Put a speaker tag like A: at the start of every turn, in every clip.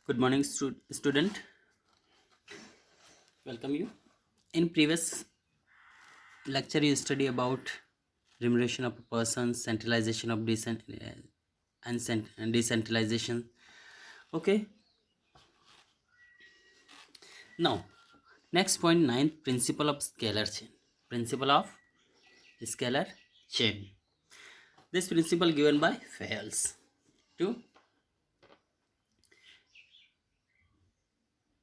A: Good morning, student. Welcome you. In previous lecture, you study about remuneration of a person, centralization of and decentralization. Okay. Now, next point nine, principle of scalar chain. Principle of scalar chain. This principle given by Fayles to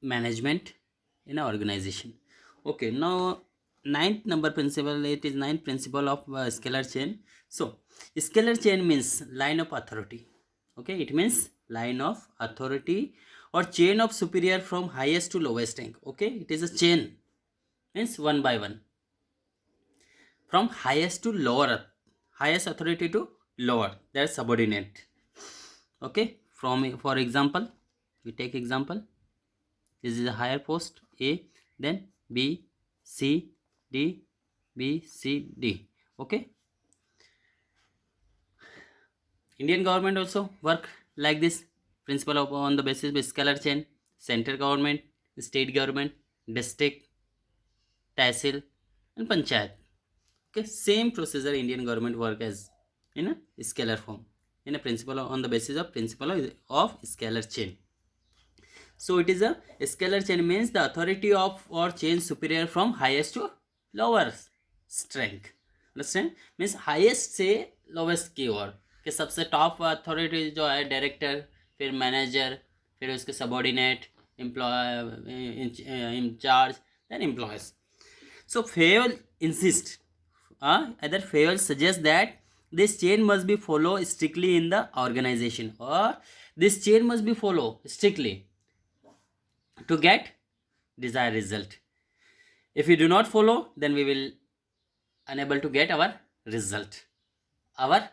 A: management in an organization. Okay, now ninth number principle, it is ninth principle of scalar chain. So scalar chain means line of authority. Okay, it means line of authority or chain of superior from highest to lowest rank. Okay, it is a chain, means one by one, from highest to lower, highest authority to lower, that's subordinate. Okay, from, for example, we take example. This is a higher post A, then B, C, D, B, C, D. Okay, Indian government also work like this principle of on the basis of scalar chain. Central government, state government, district, tehsil and panchayat. Okay, same procedure Indian government work as in a scalar form, in a principle on the basis of principle of scalar chain. So it is a scalar chain means the authority of or chain superior from highest to lower strength. Understand? Means highest से lowest की ओर, कि सबसे top authority जो है director, फिर manager, फिर उसके subordinate, employee, incharge, then employees. So Fayol insists, either Fayol suggests that this chain must be followed strictly in the organization, or this chain must be followed strictly to get desired result. If we do not follow, then we will unable to get our result, our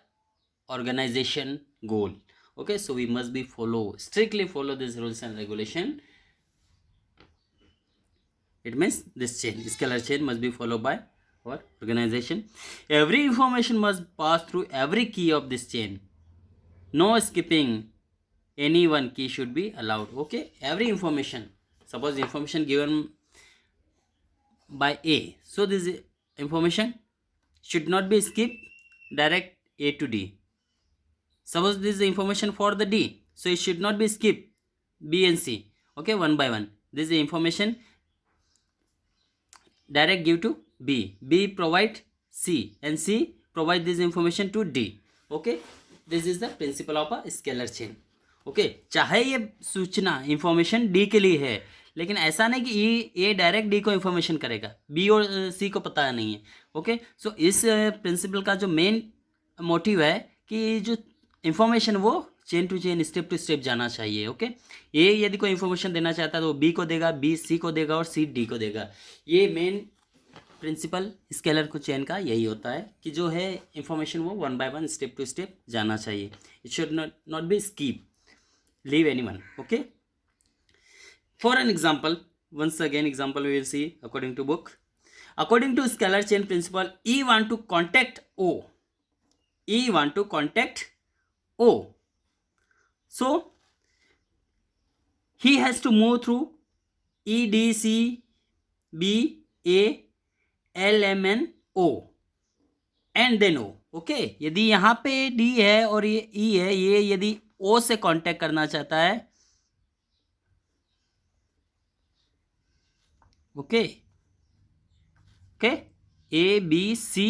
A: organization goal. Okay, so we must be strictly follow this rules and regulation. It means this chain, scalar chain, must be followed by our organization. Every information must pass through every key of this chain. No skipping any one key should be allowed. Okay, every information, suppose information given by A, so this information should not be skipped direct A to D. Suppose this is the information for the D, so it should not be skipped B and C. Okay, one by one. This is the information direct give to B. B provide C, and C provide this information to D. Okay, this is the principle of a scalar chain. Okay, चाहे ये सूचना information D के लिए है, लेकिन ऐसा नहीं कि ए डायरेक्ट डी को इंफॉर्मेशन करेगा, बी और सी को पता नहीं है. ओके, सो इस प्रिंसिपल का जो मेन मोटिव है कि जो इंफॉर्मेशन वो chain to chain, step to step जाना चाहिए. ओके, ए यदि कोई इंफॉर्मेशन देना चाहता है तो बी को देगा, बी सी को देगा और सी डी को देगा. ये मेन प्रिंसिपल स्केलर को चेन का यही होता है कि जो है इंफॉर्मेशन वो one by one, step to step जाना चाहिए. It should not be skip, leave anyone. Okay, for an example, once again example we will see according to book. According to scalar chain principle, E want to contact O, E want to contact O, so he has to move through E, D, C, B, A, L, M, N, O and then O. Okay, यदि यहाँ पे D है और ये E है, ये यदि ओ से कांटेक्ट करना चाहता है, okay okay, A B C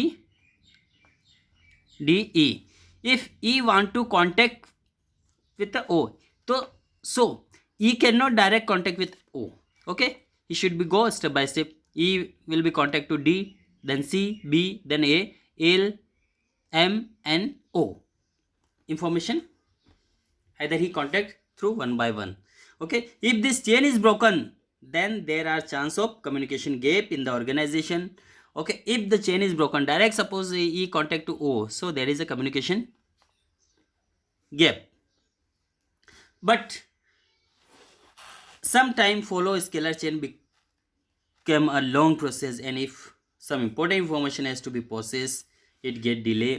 A: D E. If E want to contact with O, तो so E can not direct contact with O. Okay, he should be go step by step. E will be contact to D, then C, B, then A, L, M, N, O. Information either he contact through one by one. Okay, if this chain is broken, then there are chance of communication gap in the organization. Okay, if the chain is broken, direct suppose he contact to O, so there is a communication gap. But sometime follow scalar chain become a long process, and if some important information has to be processed, it get delay.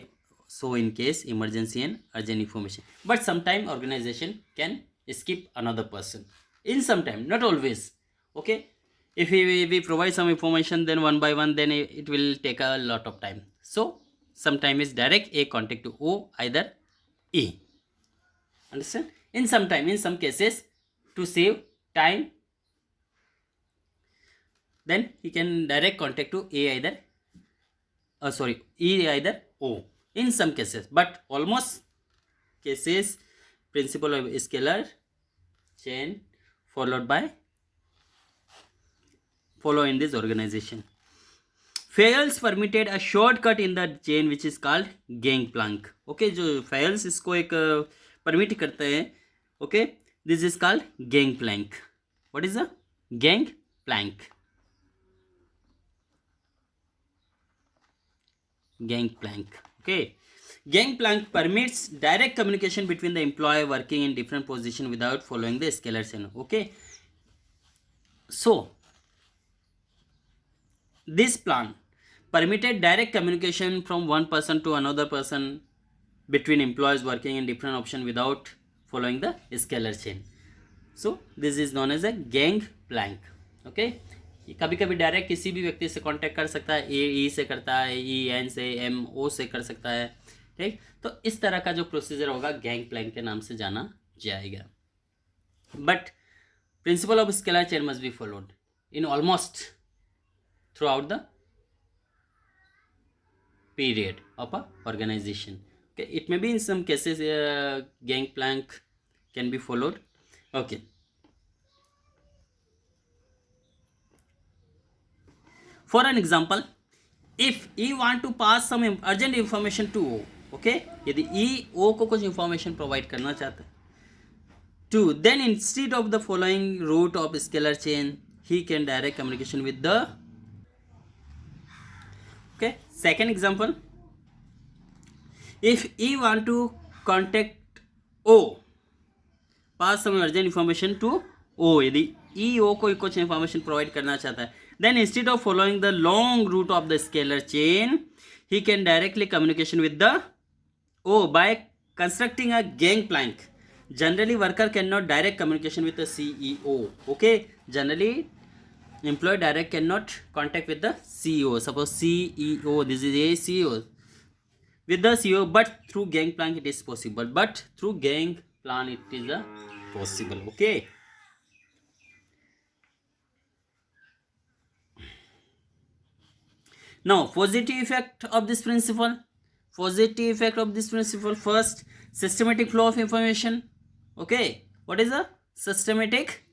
A: So in case emergency and urgent information, but sometime organization can skip another person in some time, not always. Okay, if we provide some information then one by one, then it will take a lot of time. So sometime is direct A contact to O, either E. Understand? In some time, in some cases, to save time, then he can direct contact to A either E either O in some cases, but almost cases principle of scalar chain follow in this organization. Fayles permitted a shortcut in the chain which is called Gangplank. Okay, जो Fayles इसको एक permit करते हैं. Okay, this is called Gangplank. What is the Gangplank? Gangplank. Okay, Gangplank permits direct communication between the employee working in different position without following the scalar chain. Okay, so this plan permitted direct communication from one person to another person between employees working in different option without following the scalar chain. So this is known as a Gangplank. Okay, कभी कभी direct किसी भी व्यक्ति से contact कर सकता है, ए ई से करता है, ई एन से, एम ओ से कर सकता है. ठीक, तो इस तरह का जो प्रोसीजर होगा Gangplank के नाम से जाना जाएगा. But principle of scalar chain must be followed in almost throughout the period of a organization. Okay, it may be in some cases Gangplank can be followed. Okay, for an example, if E want to pass some urgent information to O, okay, यदि E O को कुछ information provide करना चाहता है to, then instead of the following route of scalar chain, he can direct communication with the. Okay, second example, if E want to contact O, pass some urgent information to O, यदि E O को कुछ information provide करना चाहता है, then instead of following the long route of the scalar chain, he can directly communication with the O by constructing a Gangplank. Generally worker cannot direct communication with the CEO. Okay, generally employee direct cannot contact with the CEO. Suppose CEO, this is a CEO, with the CEO, but through Gangplank it is possible. But through Gangplank it is possible. Okay, now positive effect of this principle. Positive effect of this principle. First, systematic flow of information. Okay, what is the systematic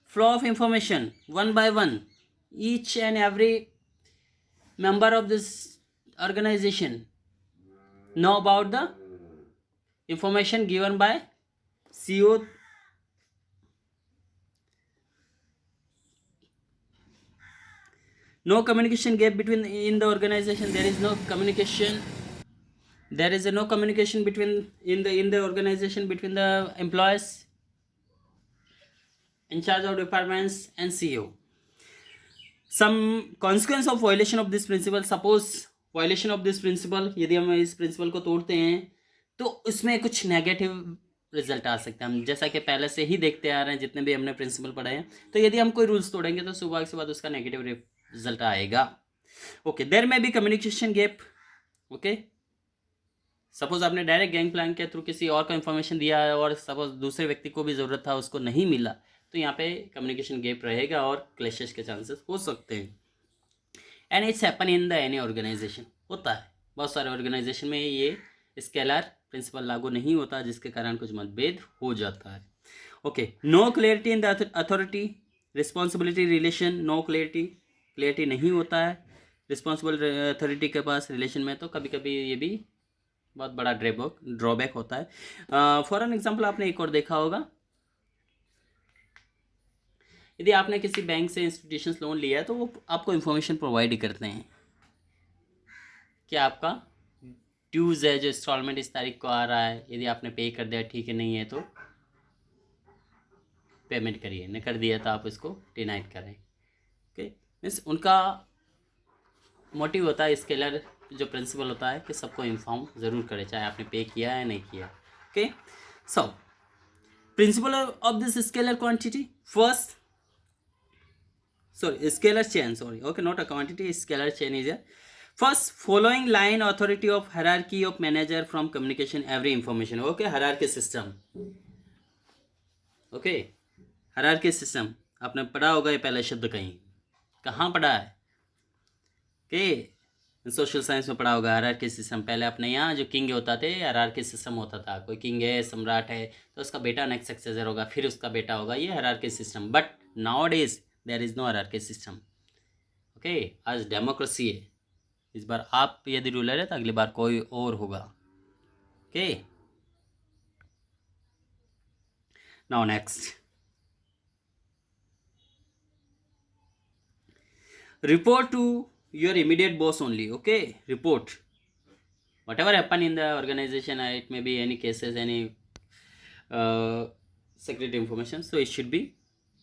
A: flow of information? One by one, each and every member of this organization know about the information given by CEO. No communication gap between in the organization. There is no communication. There is no communication between in the organization between the employees in charge of departments and CEO. Some consequence of violation of this principle. Suppose violation of this principle, यदि हम इस principle को तोड़ते हैं तो उसमें कुछ negative result आ सकते हैं. हम जैसा कि पहले से ही देखते आ रहे हैं जितने भी हमने प्रिंसिपल पढ़े हैं, तो यदि हम कोई रूल्स तोड़ेंगे तो सुबह के बाद उसका नेगेटिव रिजल्ट आएगा. ओके, देयर में भी कम्युनिकेशन गैप. ओके, सपोज आपने डायरेक्ट Gangplank के थ्रू किसी और को इन्फॉर्मेशन दिया है और सपोज दूसरे व्यक्ति को भी ज़रूरत था, उसको नहीं मिला, तो यहाँ पे कम्युनिकेशन गैप रहेगा और क्लैशेस के चांसेस हो सकते हैं. And it's happen in the any organisation. होता है बहुत सारे ऑर्गेनाइजेशन में ये स्केलर प्रिंसिपल लागू नहीं होता, जिसके कारण कुछ मतभेद हो जाता है. Okay, no clarity in the authority responsibility relation. No clarity नहीं होता है रिस्पॉन्सिबल अथॉरिटी के पास रिलेशन में, तो कभी कभी ये भी बहुत बड़ा ड्रॉबैक होता है. फॉर एन एग्जाम्पल आपने एक और देखा होगा, यदि आपने किसी बैंक से इंस्टीट्यूशंस लोन लिया है तो वो आपको इन्फॉर्मेशन प्रोवाइड करते हैं कि आपका ड्यूज़ है जो इंस्टॉलमेंट इस तारीख को आ रहा है, यदि आपने पे कर दिया ठीक है, नहीं है तो पेमेंट करिए, नहीं कर दिया तो आप इसको डिनाइट करें. ओके, मीन्स उनका मोटिव होता है, स्केलर जो प्रिंसिपल होता है कि सबको इन्फॉर्म ज़रूर करें, चाहे आपने पे किया है नहीं किया. Okay, so principle of this scalar quantity. First, sorry, scalar chain, sorry, okay, not a quantity, scalar chain is a first following line authority of hierarchy of manager from communication every information. Okay, hierarchy system. Okay, hierarchy system आपने पढ़ा होगा ये पहला शब्द कहीं, कहाँ पढ़ा है? ओके, सोशल साइंस में पढ़ा होगा हायरार्की सिस्टम। पहले अपने यहाँ जो किंग होता थे हायरार्की सिस्टम होता था, कोई किंग है, सम्राट है, तो उसका बेटा नेक्स्ट सक्सेसर होगा, फिर उसका बेटा होगा, ये hierarchy system. But nowadays there is no hierarchy system. Okay, आज डेमोक्रेसी है, इस बार आप यदि रूलर है तो अगली बार कोई और होगा। Okay, now next, report to your immediate boss only. Okay, report whatever happen in the organization, it may be any cases, any secret information, so it should be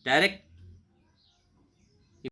A: direct